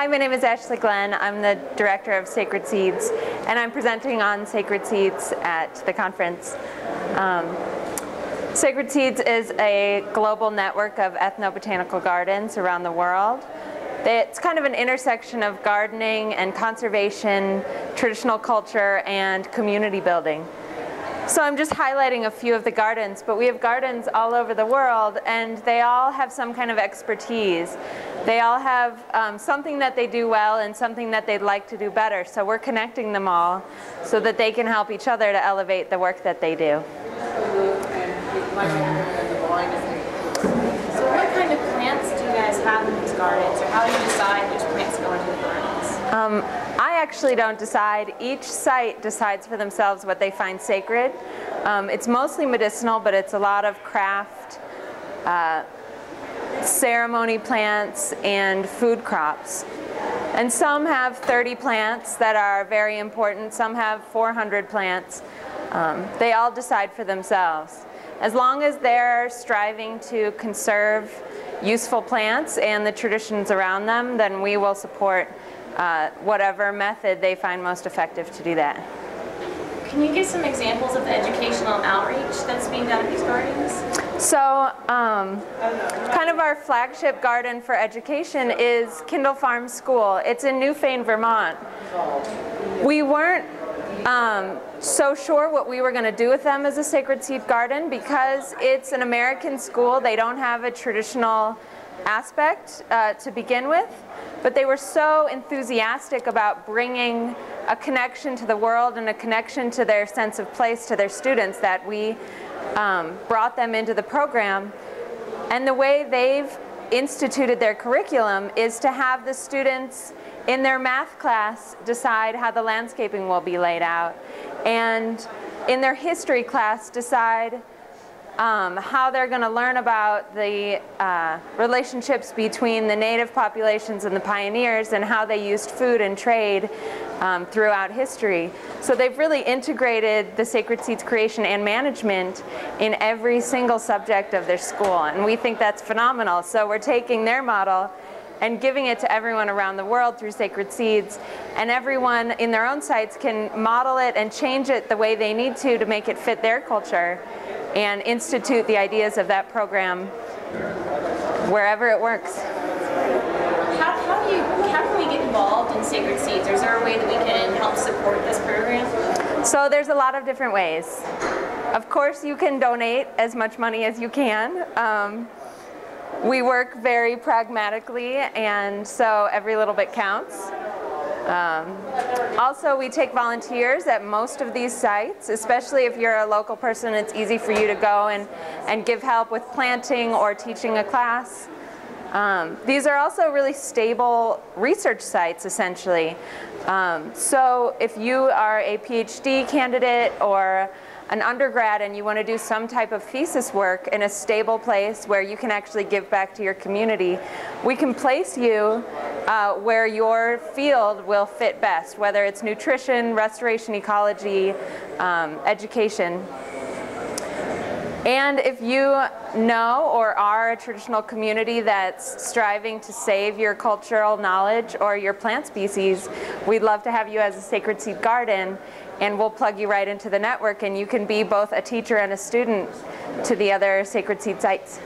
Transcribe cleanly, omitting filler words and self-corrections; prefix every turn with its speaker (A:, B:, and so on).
A: Hi, my name is Ashley Glenn. I'm the director of Sacred Seeds, and I'm presenting on Sacred Seeds at the conference. Sacred Seeds is a global network of ethnobotanical gardens around the world. It's kind of an intersection of gardening and conservation, traditional culture, and community building. So I'm just highlighting a few of the gardens, but we have gardens all over the world, and they all have some kind of expertise. They all have something that they do well and something that they'd like to do better. So we're connecting them all so that they can help each other to elevate the work that they do.
B: So what kind of plants do you guys have in these gardens, or how do you decide which plants go into the gardens?
A: I actually don't decide. Each site decides for themselves what they find sacred. It's mostly medicinal, but it's a lot of craft, ceremony plants, and food crops. And some have 30 plants that are very important. Some have 400 plants. They all decide for themselves. As long as they're striving to conserve useful plants and the traditions around them, then we will support whatever method they find most effective to do that.
B: Can you give some examples of the educational outreach that's being done at these gardens?
A: So, kind of our flagship garden for education is Kindle Farm School. It's in Newfane, Vermont. We weren't so sure what we were going to do with them as a sacred seed garden because it's an American school. They don't have a traditional aspect to begin with, but they were so enthusiastic about bringing a connection to the world and a connection to their sense of place to their students that we brought them into the program. And the way they've instituted their curriculum is to have the students in their math class decide how the landscaping will be laid out, and in their history class decide how they're going to learn about the relationships between the native populations and the pioneers and how they used food and trade throughout history. So they've really integrated the Sacred Seeds creation and management in every single subject of their school, and we think that's phenomenal. So we're taking their model and giving it to everyone around the world through Sacred Seeds, and everyone in their own sites can model it and change it the way they need to make it fit their culture and institute the ideas of that program wherever it works.
B: How can we get involved in Sacred Seeds? Is there a way that we can help support this program?
A: So there's a lot of different ways. Of course, you can donate as much money as you can. We work very pragmatically, and so every little bit counts. Also, we take volunteers at most of these sites, especially if you're a local person. It's easy for you to go and give help with planting or teaching a class. These are also really stable research sites, essentially. So if you are a PhD candidate or an undergrad and you want to do some type of thesis work in a stable place where you can actually give back to your community, we can place you where your field will fit best, whether it's nutrition, restoration ecology, education. And if you know or are a traditional community that's striving to save your cultural knowledge or your plant species, we'd love to have you as a Sacred Seed garden, and we'll plug you right into the network, and you can be both a teacher and a student to the other Sacred Seed sites.